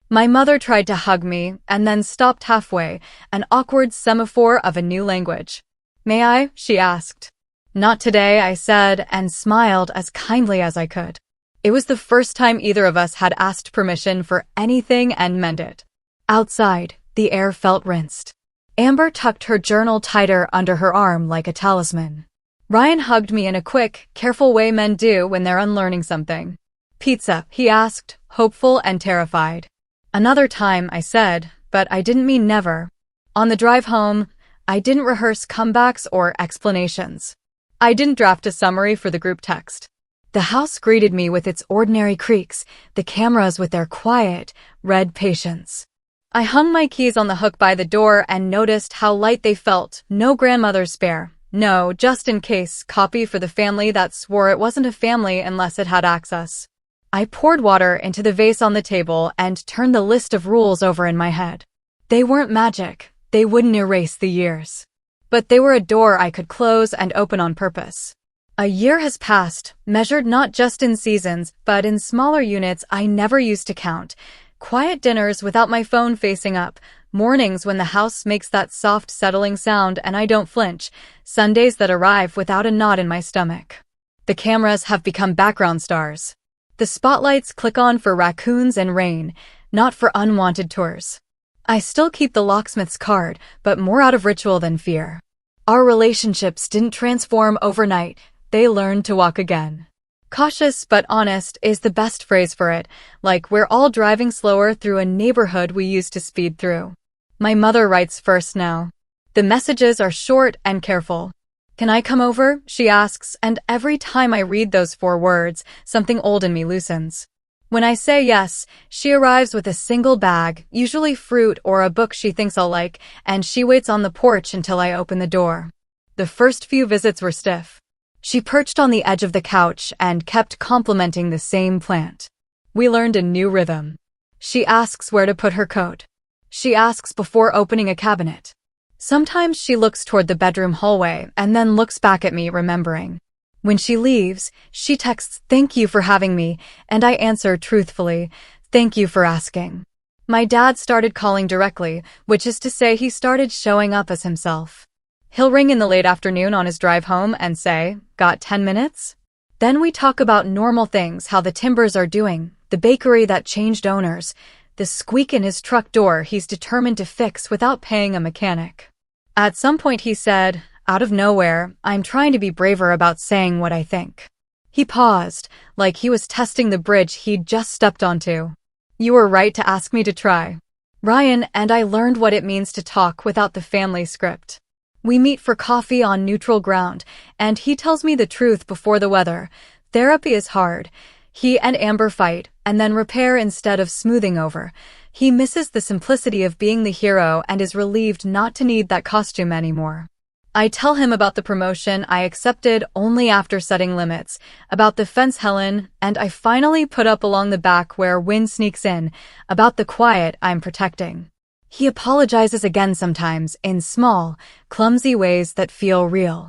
My mother tried to hug me and then stopped halfway, an awkward semaphore of a new language. "May I?" she asked. "Not today," I said, and smiled as kindly as I could. It was the first time either of us had asked permission for anything and meant it. Outside, the air felt rinsed. Amber tucked her journal tighter under her arm like a talisman. Ryan hugged me in a quick, careful way men do when they're unlearning something. "Pizza?" he asked, hopeful and terrified. "Another time," I said, but I didn't mean never. On the drive home, I didn't rehearse comebacks or explanations. I didn't draft a summary for the group text. The house greeted me with its ordinary creaks, the cameras with their quiet, red patience. I hung my keys on the hook by the door and noticed how light they felt. No grandmother's spare. No, just in case copy for the family that swore it wasn't a family unless it had access. I poured water into the vase on the table and turned the list of rules over in my head. They weren't magic. They wouldn't erase the years. But they were a door I could close and open on purpose. A year has passed, measured not just in seasons, but in smaller units I never used to count. Quiet dinners without my phone facing up, mornings when the house makes that soft settling sound and I don't flinch, Sundays that arrive without a knot in my stomach. The cameras have become background stars. The spotlights click on for raccoons and rain, not for unwanted tours. I still keep the locksmith's card, but more out of ritual than fear. Our relationships didn't transform overnight. They learned to walk again. Cautious but honest is the best phrase for it, like we're all driving slower through a neighborhood we used to speed through. My mother writes first now. The messages are short and careful. "Can I come over?" she asks, and every time I read those 4 words, something old in me loosens. When I say yes, she arrives with a single bag, usually fruit or a book she thinks I'll like, and she waits on the porch until I open the door. The first few visits were stiff. She perched on the edge of the couch and kept complimenting the same plant. We learned a new rhythm. She asks where to put her coat. She asks before opening a cabinet. Sometimes she looks toward the bedroom hallway and then looks back at me, remembering. When she leaves, she texts, "Thank you for having me," and I answer truthfully, "Thank you for asking." My dad started calling directly, which is to say he started showing up as himself. He'll ring in the late afternoon on his drive home and say, "Got 10 minutes?" Then we talk about normal things, how the Timbers are doing, the bakery that changed owners, the squeak in his truck door he's determined to fix without paying a mechanic. At some point he said, out of nowhere, "I'm trying to be braver about saying what I think." He paused, like he was testing the bridge he'd just stepped onto. "You were right to ask me to try." Ryan and I learned what it means to talk without the family script. We meet for coffee on neutral ground, and he tells me the truth before the weather. Therapy is hard. He and Amber fight, and then repair instead of smoothing over. He misses the simplicity of being the hero and is relieved not to need that costume anymore. I tell him about the promotion I accepted only after setting limits, about the fence Helen, and I finally put up along the back where wind sneaks in, about the quiet I'm protecting. He apologizes again sometimes, in small, clumsy ways that feel real.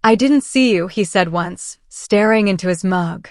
"I didn't see you," he said once, staring into his mug.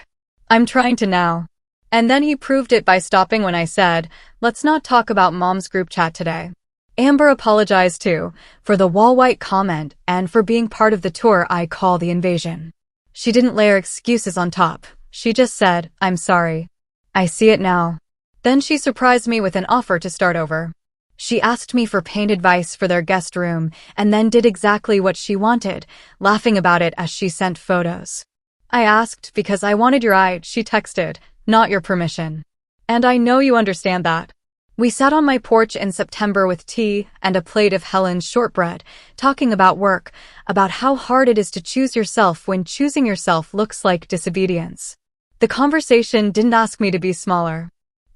"I'm trying to now." And then he proved it by stopping when I said, "Let's not talk about Mom's group chat today." Amber apologized too, for the wall-white comment and for being part of the tour I call the invasion. She didn't layer excuses on top. She just said, "I'm sorry." I see it now. Then she surprised me with an offer to start over. She asked me for paint advice for their guest room and then did exactly what she wanted, laughing about it as she sent photos. I asked because I wanted your eye, she texted, not your permission. And I know you understand that. We sat on my porch in September with tea and a plate of Helen's shortbread, talking about work, about how hard it is to choose yourself when choosing yourself looks like disobedience. The conversation didn't ask me to be smaller.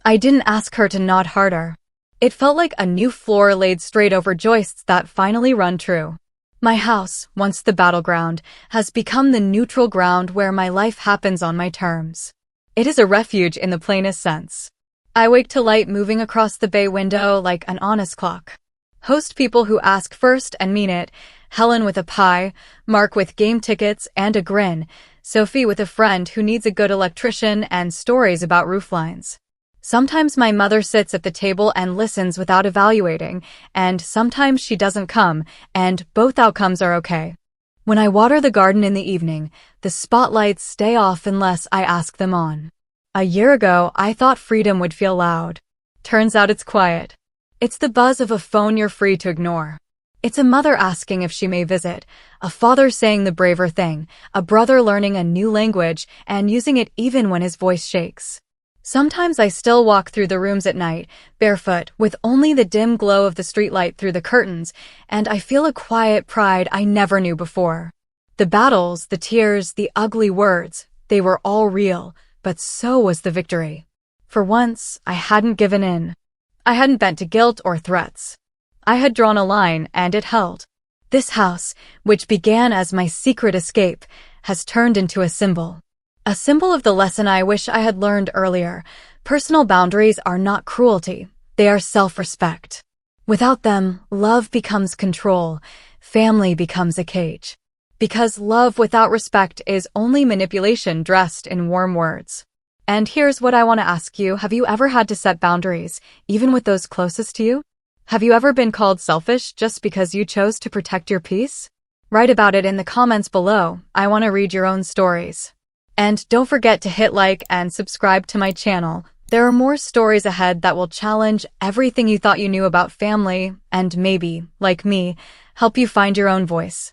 I didn't ask her to nod harder. It felt like a new floor laid straight over joists that finally run true. My house, once the battleground, has become the neutral ground where my life happens on my terms. It is a refuge in the plainest sense. I wake to light moving across the bay window like an honest clock. Host people who ask first and mean it, Helen with a pie, Mark with game tickets and a grin, Sophie with a friend who needs a good electrician and stories about rooflines. Sometimes my mother sits at the table and listens without evaluating, and sometimes she doesn't come, and both outcomes are okay. When I water the garden in the evening, the spotlights stay off unless I ask them on. A year ago, I thought freedom would feel loud. Turns out it's quiet. It's the buzz of a phone you're free to ignore. It's a mother asking if she may visit, a father saying the braver thing, a brother learning a new language and using it even when his voice shakes. Sometimes I still walk through the rooms at night, barefoot, with only the dim glow of the streetlight through the curtains, and I feel a quiet pride I never knew before. The battles, the tears, the ugly words, they were all real. But so was the victory. For once, I hadn't given in. I hadn't bent to guilt or threats. I had drawn a line, and it held. This house, which began as my secret escape, has turned into a symbol. A symbol of the lesson I wish I had learned earlier. Personal boundaries are not cruelty. They are self-respect. Without them, love becomes control. Family becomes a cage. Because love without respect is only manipulation dressed in warm words. And here's what I want to ask you. Have you ever had to set boundaries, even with those closest to you? Have you ever been called selfish just because you chose to protect your peace? Write about it in the comments below. I want to read your own stories. And don't forget to hit like and subscribe to my channel. There are more stories ahead that will challenge everything you thought you knew about family and maybe, like me, help you find your own voice.